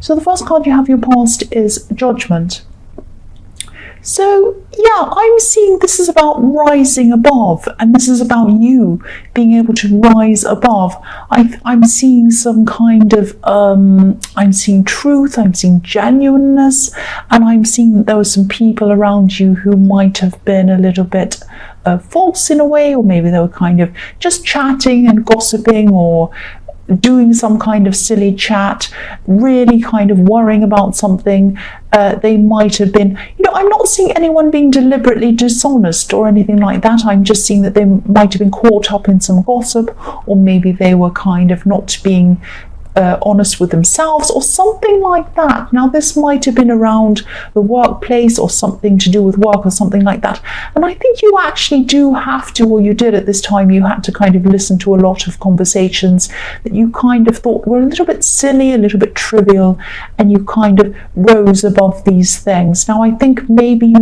So the first card you have, your past, is Judgment. So yeah, I'm seeing this is about rising above, and this is about you being able to rise above. I'm seeing some kind of, I'm seeing truth, I'm seeing genuineness, and I'm seeing that there were some people around you who might have been a little bit false in a way, or maybe they were kind of just chatting and gossiping, or doing some kind of silly chat, really kind of worrying about something. They might have been, I'm not seeing anyone being deliberately dishonest or anything like that. I'm just seeing that they might have been caught up in some gossip, or maybe they were kind of not being honest with themselves or something like that. Now this might have been around the workplace or something to do with work or something like that. And I think you actually do have to, or you did at this time, you had to kind of listen to a lot of conversations that you kind of thought were a little bit silly, a little bit trivial, and you kind of rose above these things. Now I think maybe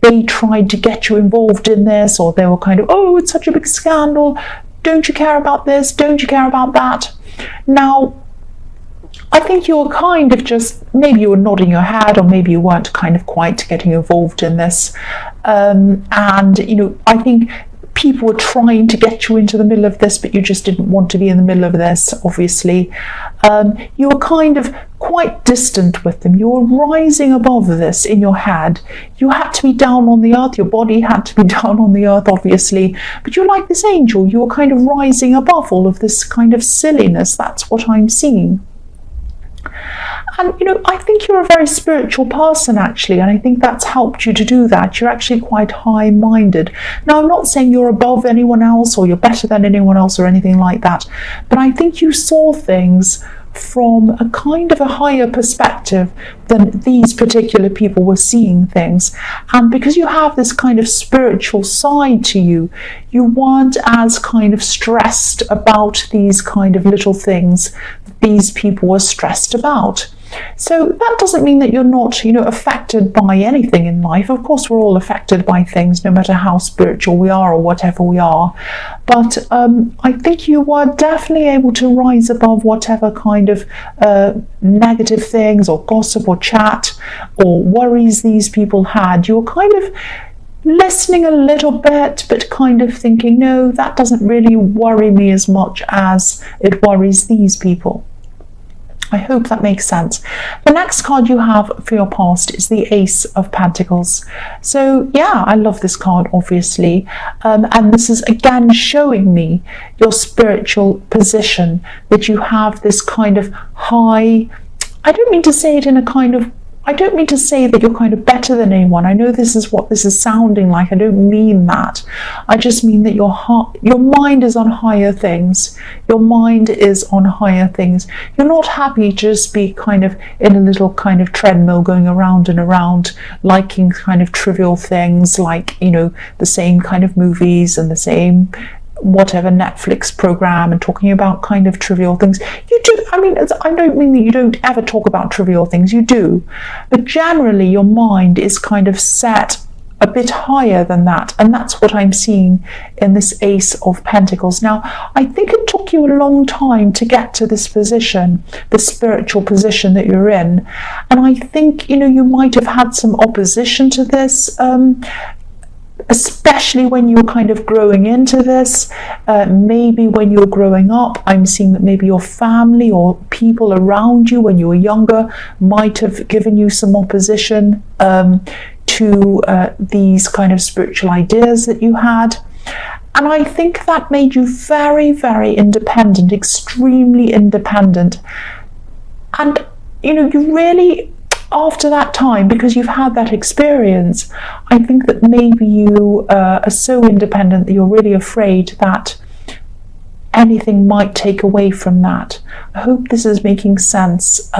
they tried to get you involved in this, or they were kind of, oh, it's such a big scandal, don't you care about this, don't you care about that. Now I think you were kind of just, maybe you were nodding your head, or maybe you weren't kind of quite getting involved in this. And, I think people were trying to get you into the middle of this, but you just didn't want to be in the middle of this, obviously. You were kind of quite distant with them. You were rising above this in your head. You had to be down on the earth. Your body had to be down on the earth, obviously. But you're like this angel. You were kind of rising above all of this kind of silliness. That's what I'm seeing. And, I think you're a very spiritual person, actually, and I think that's helped you to do that. You're actually quite high-minded. Now, I'm not saying you're above anyone else or you're better than anyone else or anything like that, but I think you saw things from a kind of a higher perspective than these particular people were seeing things. And because you have this kind of spiritual side to you, you weren't as kind of stressed about these kind of little things that these people were stressed about. So that doesn't mean that you're not, affected by anything in life. Of course, we're all affected by things, no matter how spiritual we are or whatever we are. But I think you were definitely able to rise above whatever kind of negative things or gossip or chat or worries these people had. You were kind of listening a little bit, but kind of thinking, no, that doesn't really worry me as much as it worries these people. I hope that makes sense. The next card you have for your past is the Ace of Pentacles. So yeah, I love this card, obviously. And this is again showing me your spiritual position, that you have this kind of high, I don't mean to say it in a kind of, I don't mean to say that you're kind of better than anyone. I know this is what this is sounding like. I don't mean that. I just mean that your mind is on higher things. Your mind is on higher things. You're not happy to just be kind of in a little kind of treadmill going around and around, liking kind of trivial things like, the same kind of movies and the same whatever Netflix program, and talking about kind of trivial things. You do, I don't mean that you don't ever talk about trivial things, you do, but generally your mind is kind of set a bit higher than that, and that's what I'm seeing in this Ace of Pentacles. Now, I think it took you a long time to get to this position, the spiritual position that you're in, and I think, you might have had some opposition to this, especially when you're kind of growing into this. Maybe when you're growing up, I'm seeing that maybe your family or people around you when you were younger might have given you some opposition to these kind of spiritual ideas that you had. And I think that made you very, very independent, extremely independent. And, you really, after that time, because you've had that experience, I think that maybe you are so independent that you're really afraid that anything might take away from that. I hope this is making sense.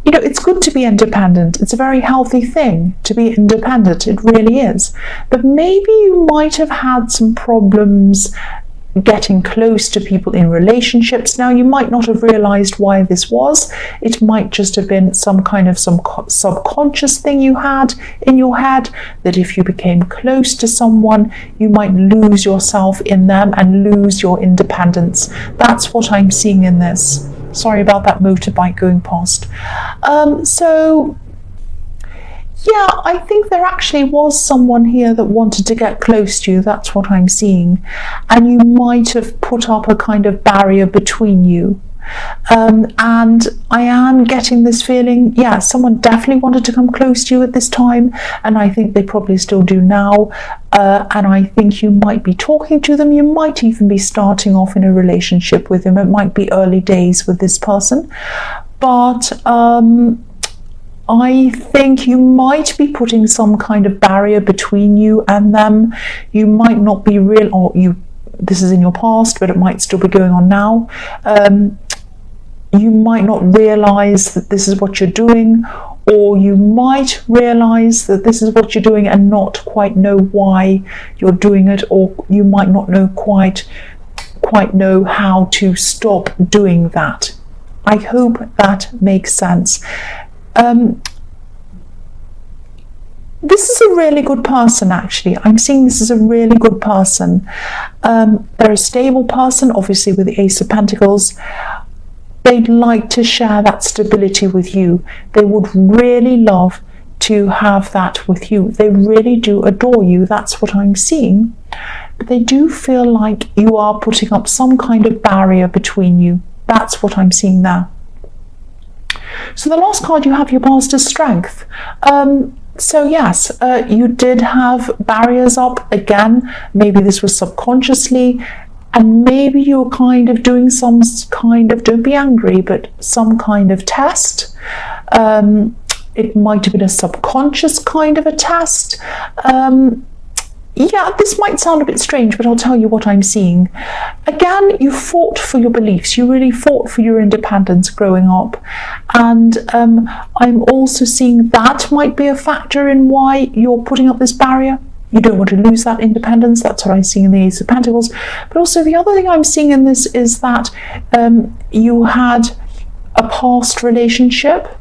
It's good to be independent. It's a very healthy thing to be independent. It really is. But maybe you might have had some problems getting close to people in relationships. Now, you might not have realized why this was. It might just have been some subconscious thing you had in your head, that if you became close to someone, you might lose yourself in them and lose your independence. That's what I'm seeing in this. Sorry about that motorbike going past. So yeah, I think there actually was someone here that wanted to get close to you. That's what I'm seeing. And you might have put up a kind of barrier between you. And I am getting this feeling, yeah, someone definitely wanted to come close to you at this time, and I think they probably still do now. And I think you might be talking to them. You might even be starting off in a relationship with them. It might be early days with this person. But I think you might be putting some kind of barrier between you and them. You might not be real, or this is in your past, but it might still be going on now. You might not realize that this is what you're doing, or you might realize that this is what you're doing and not quite know why you're doing it, or you might not know quite know how to stop doing that. I hope that makes sense. This is a really good person, actually. I'm seeing this as a really good person. They're a stable person, obviously, with the Ace of Pentacles. They'd like to share that stability with you. They would really love to have that with you. They really do adore you. That's what I'm seeing. But they do feel like you are putting up some kind of barrier between you. That's what I'm seeing there. So the last card you have, your past is Strength. So yes, you did have barriers up again. Maybe this was subconsciously. And maybe you're kind of doing some kind of, don't be angry, but some kind of test. It might have been a subconscious kind of a test. Yeah, this might sound a bit strange, but I'll tell you what I'm seeing. Again, you fought for your beliefs. You really fought for your independence growing up. And I'm also seeing that might be a factor in why you're putting up this barrier. You don't want to lose that independence. That's what I see in the Ace of Pentacles. But also the other thing I'm seeing in this is that you had a past relationship.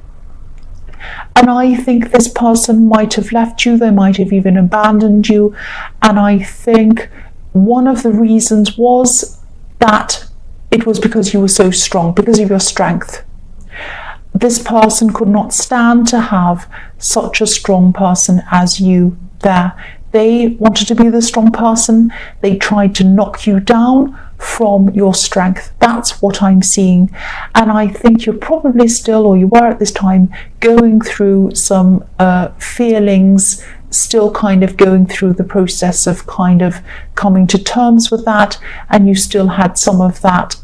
And I think this person might have left you. They might have even abandoned you. And I think one of the reasons was that it was because you were so strong, because of your strength. This person could not stand to have such a strong person as you there. They wanted to be the strong person. They tried to knock you down from your strength. That's what I'm seeing. And I think you're probably still, or you were at this time, going through some feelings, still kind of going through the process of kind of coming to terms with that, and you still had some of that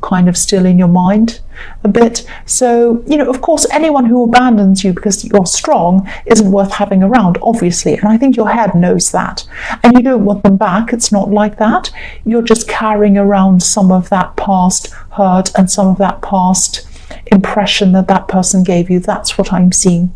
kind of still in your mind a bit. So, you know, of course, anyone who abandons you because you're strong isn't worth having around, obviously, and I think your head knows that, and you don't want them back. It's not like that. You're just carrying around some of that past hurt and some of that past impression that that person gave you. That's what I'm seeing.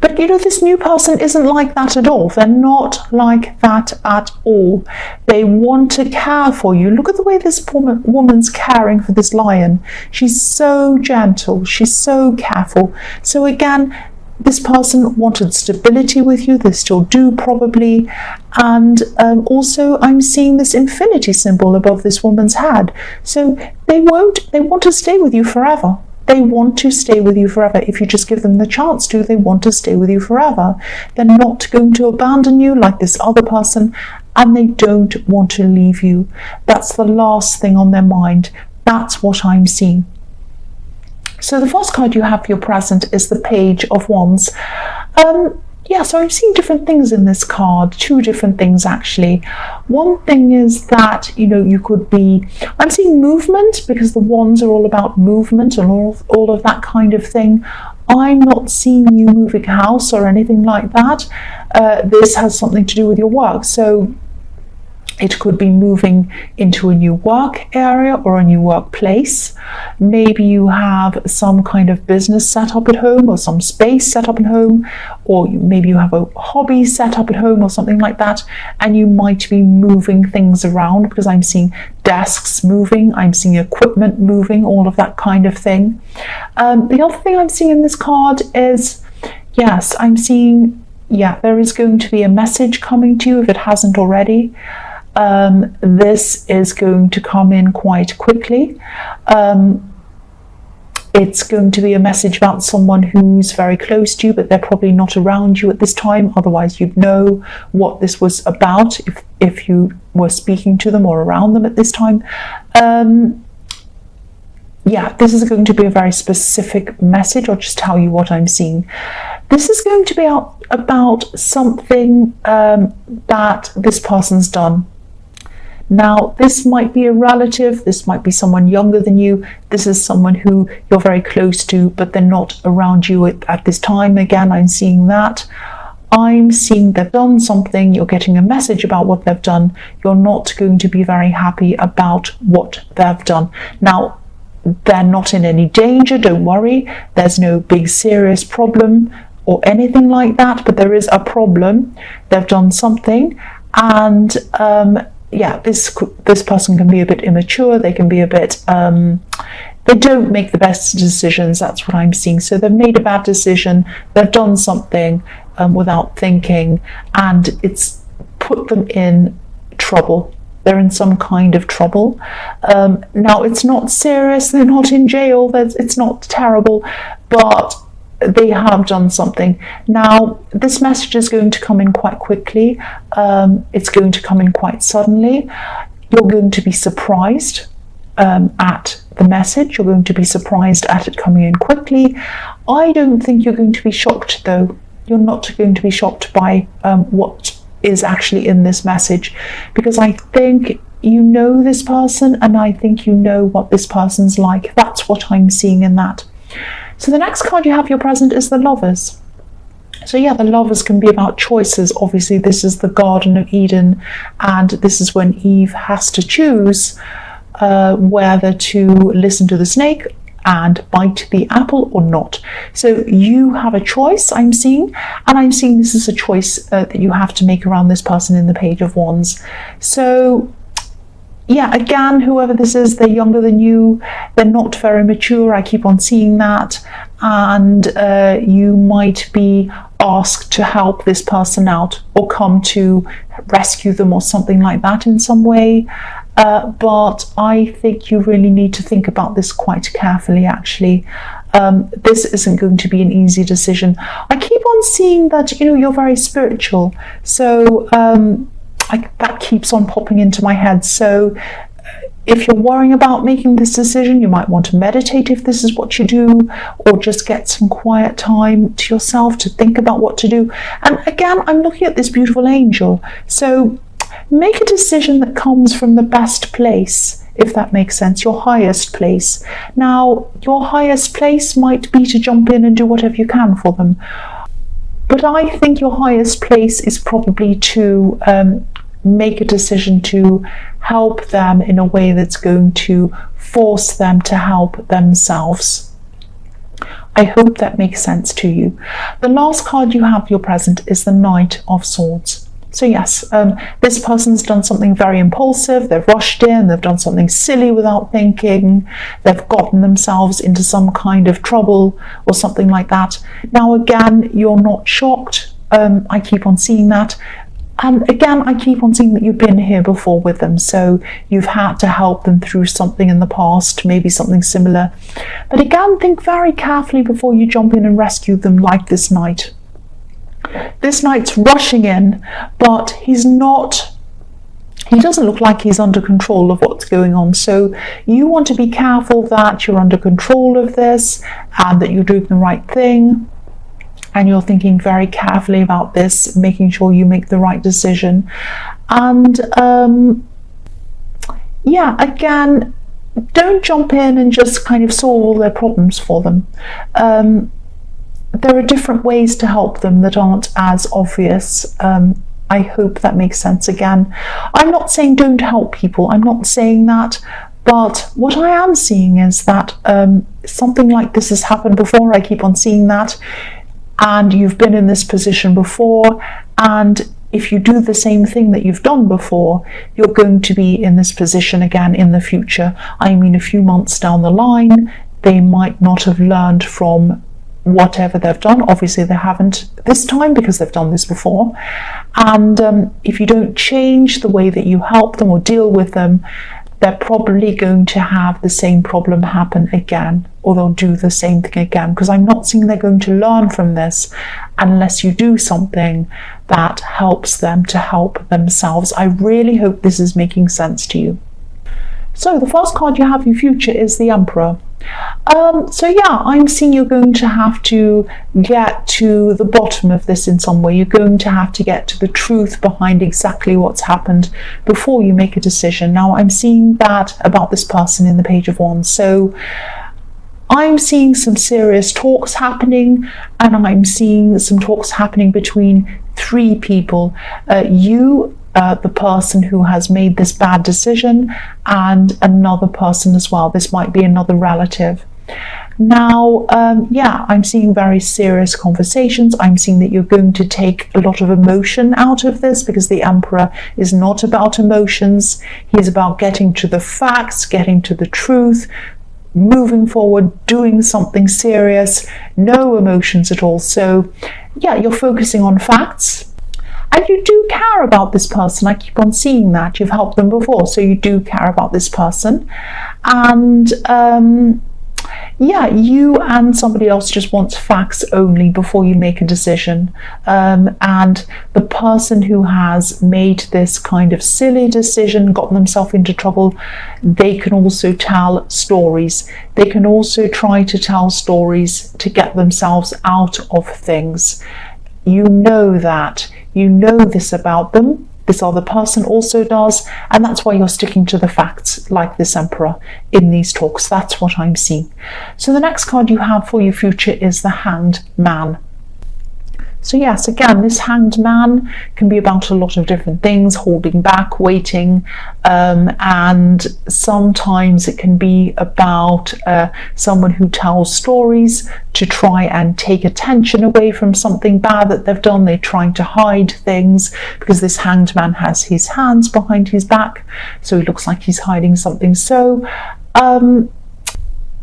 But you know, this new person isn't like that at all. They're not like that at all. They want to care for you. Look at the way this woman's caring for this lion. She's so gentle. She's so careful. So again, this person wanted stability with you. They still do probably. And also I'm seeing this infinity symbol above this woman's head. So they want to stay with you forever. They want to stay with you forever. If you just give them the chance to, they want to stay with you forever. They're not going to abandon you like this other person, and they don't want to leave you. That's the last thing on their mind. That's what I'm seeing. So the first card you have for your present is the Page of Wands. Yeah, so I'm seeing different things in this card, two different things actually. One thing is that, you know, you could be, I'm seeing movement, because the wands are all about movement and all of that kind of thing. I'm not seeing you moving house or anything like that. This has something to do with your work. So it could be moving into a new work area or a new workplace. Maybe you have some kind of business set up at home, or some space set up at home, or maybe you have a hobby set up at home or something like that, and you might be moving things around, because I'm seeing desks moving, I'm seeing equipment moving, all of that kind of thing. The other thing I'm seeing in this card is, yes, I'm seeing, yeah, there is going to be a message coming to you if it hasn't already. This is going to come in quite quickly. It's going to be a message about someone who's very close to you, but they're probably not around you at this time. Otherwise, you'd know what this was about if you were speaking to them or around them at this time. Yeah, this is going to be a very specific message. I'll just tell you what I'm seeing. This is going to be about something that this person's done. Now, this might be a relative, this might be someone younger than you, this is someone who you're very close to, but they're not around you at this time. Again, I'm seeing that. I'm seeing they've done something, you're getting a message about what they've done. You're not going to be very happy about what they've done. Now, they're not in any danger, don't worry. There's no big serious problem or anything like that, but there is a problem. They've done something, and yeah, this person can be a bit immature. They can be a bit, they don't make the best decisions. That's what I'm seeing. So they've made a bad decision. They've done something without thinking, and it's put them in trouble. They're in some kind of trouble. Now, it's not serious. They're not in jail. It's not terrible, but they have done something. Now, this message is going to come in quite quickly. It's going to come in quite suddenly. You're going to be surprised at the message. You're going to be surprised at it coming in quickly. I don't think you're going to be shocked, though. You're not going to be shocked by what is actually in this message, because I think you know this person, and I think you know what this person's like. That's what I'm seeing in that. So the next card you have your present is the Lovers. So yeah, the Lovers can be about choices. Obviously, this is the Garden of Eden, and this is when Eve has to choose whether to listen to the snake and bite the apple or not. So you have a choice, I'm seeing, and I'm seeing this is a choice that you have to make around this person in the Page of Wands. So yeah, again, whoever this is, they're younger than you, they're not very mature, I keep on seeing that, and you might be asked to help this person out or come to rescue them or something like that in some way. But I think you really need to think about this quite carefully, actually. This isn't going to be an easy decision. I keep on seeing that, you're very spiritual. So that keeps on popping into my head. So if you're worrying about making this decision, you might want to meditate if this is what you do, or just get some quiet time to yourself to think about what to do. And again, I'm looking at this beautiful angel. So make a decision that comes from the best place, if that makes sense, your highest place. Now, your highest place might be to jump in and do whatever you can for them. But I think your highest place is probably to make a decision to help them in a way that's going to force them to help themselves. I hope that makes sense to you. The last card you have your present is the Knight of Swords. So yes, this person's done something very impulsive. They've rushed in, they've done something silly without thinking, they've gotten themselves into some kind of trouble or something like that. Now again, you're not shocked. I keep on seeing that. And again, I keep on seeing that you've been here before with them, so you've had to help them through something in the past, maybe something similar. But again, think very carefully before you jump in and rescue them like this knight. This knight's rushing in, but he doesn't look like he's under control of what's going on. So you want to be careful that you're under control of this and that you're doing the right thing. And you're thinking very carefully about this, making sure you make the right decision. And yeah, again, don't jump in and just kind of solve all their problems for them. There are different ways to help them that aren't as obvious. I hope that makes sense. Again, I'm not saying don't help people. I'm not saying that. But what I am seeing is that something like this has happened before. I keep on seeing that. And you've been in this position before, and if you do the same thing that you've done before, you're going to be in this position again in the future. I mean, a few months down the line, they might not have learned from whatever they've done. Obviously, they haven't this time because they've done this before. And if you don't change the way that you help them or deal with them, they're probably going to have the same problem happen again, or they'll do the same thing again, because I'm not seeing they're going to learn from this unless you do something that helps them to help themselves. I really hope this is making sense to you. So the first card you have in future is the Emperor. So yeah, I'm seeing you're going to have to get to the bottom of this in some way. You're going to have to get to the truth behind exactly what's happened before you make a decision. Now, I'm seeing that about this person in the Page of Wands. So I'm seeing some serious talks happening, and I'm seeing some talks happening between three people. The person who has made this bad decision, and another person as well. This might be another relative. Now, yeah, I'm seeing very serious conversations. I'm seeing that you're going to take a lot of emotion out of this, because the Emperor is not about emotions. He's about getting to the facts, getting to the truth, moving forward, doing something serious, no emotions at all. So yeah, you're focusing on facts. And you do care about this person. I keep on seeing that. You've helped them before, so you do care about this person. And yeah, you and somebody else just wants facts only before you make a decision. And the person who has made this kind of silly decision, gotten themselves into trouble, they can also tell stories. They can also try to tell stories to get themselves out of things. You know that. You know this about them. This other person also does, and that's why you're sticking to the facts, like this Emperor in these talks. That's what I'm seeing. So the next card you have for your future is the Hanged Man. So yes, again, this Hanged Man can be about a lot of different things: holding back, waiting, and sometimes it can be about someone who tells stories to try and take attention away from something bad that they've done. They're trying to hide things, because this Hanged Man has his hands behind his back, so he looks like he's hiding something. So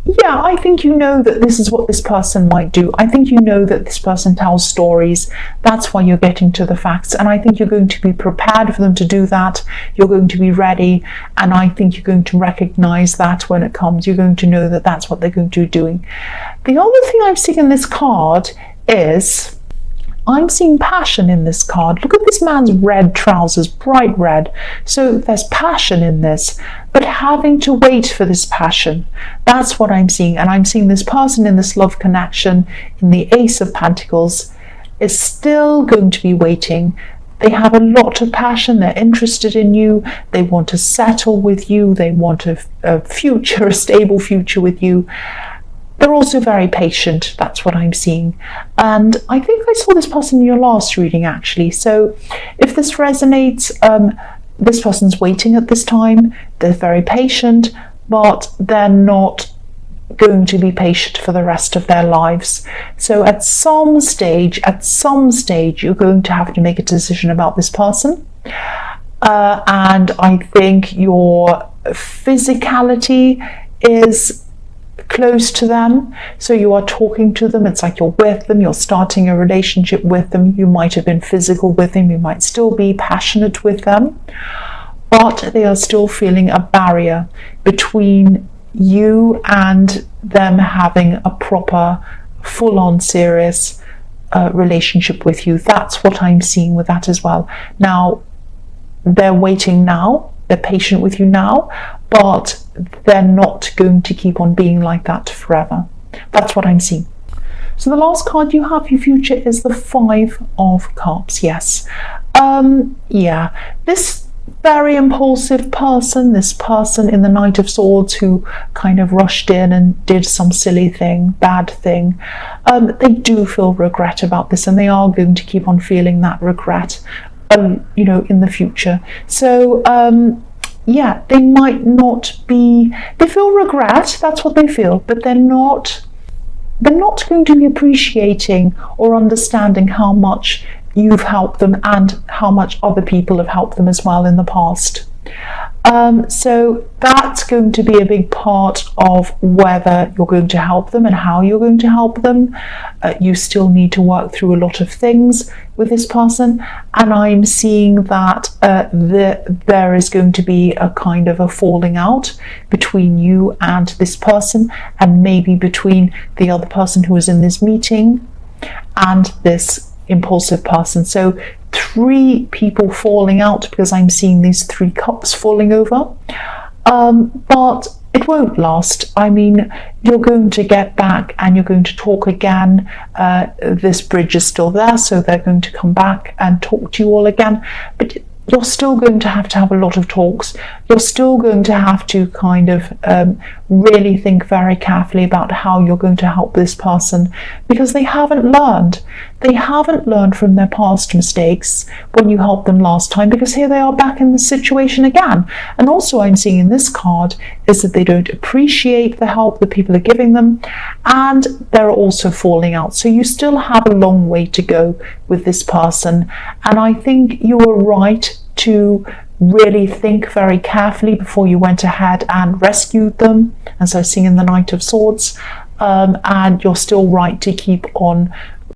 yeah, I think you know that this is what this person might do. I think you know that this person tells stories. That's why you're getting to the facts. And I think you're going to be prepared for them to do that. You're going to be ready. And I think you're going to recognize that when it comes. You're going to know that that's what they're going to be doing. The other thing I'm seeing in this card is, I'm seeing passion in this card. Look at this man's red trousers, bright red. So there's passion in this, but having to wait for this passion. That's what I'm seeing. And I'm seeing this person in this love connection, in the Ace of Pentacles, is still going to be waiting. They have a lot of passion. They're interested in you. They want to settle with you. They want a future, a stable future with you. They're also very patient. That's what I'm seeing. And I think I saw this person in your last reading, actually. So if this resonates, this person's waiting at this time. They're very patient, but they're not going to be patient for the rest of their lives. So at some stage, you're going to have to make a decision about this person. And I think your physicality is close to them, so you are talking to them. It's like you're with them, you're starting a relationship with them. You might have been physical with them, you might still be passionate with them, but they are still feeling a barrier between you and them having a proper, full-on, serious relationship with you. That's what I'm seeing with that as well. Now, they're waiting now, they're patient with you now, but they're not going to keep on being like that forever. That's what I'm seeing. So the last card you have for your future is the Five of Cups. Yes. Yeah. This very impulsive person, this person in the Knight of Swords who kind of rushed in and did some silly thing, bad thing, they do feel regret about this, and they are going to keep on feeling that regret, you know, in the future. So, yeah, they might not be, they feel regret, that's what they feel, but they're not going to be appreciating or understanding how much you've helped them and how much other people have helped them as well in the past. So that's going to be a big part of whether you're going to help them and how you're going to help them. You still need to work through a lot of things with this person, and I'm seeing that there is going to be a kind of a falling out between you and this person, and maybe between the other person who is in this meeting and this impulsive person. So 3 people falling out, because I'm seeing these 3 cups falling over, but it won't last. I mean, you're going to get back and you're going to talk again. This bridge is still there, so they're going to come back and talk to you all again, but you're still going to have a lot of talks. You're still going to have to kind of really think very carefully about how you're going to help this person, because they haven't learned. They haven't learned from their past mistakes when you helped them last time, because here they are back in the situation again. And also I'm seeing in this card is that they don't appreciate the help that people are giving them, and they're also falling out. So you still have a long way to go with this person, and I think you were right to really think very carefully before you went ahead and rescued them, as I see in the Knight of Swords, and you're still right to keep on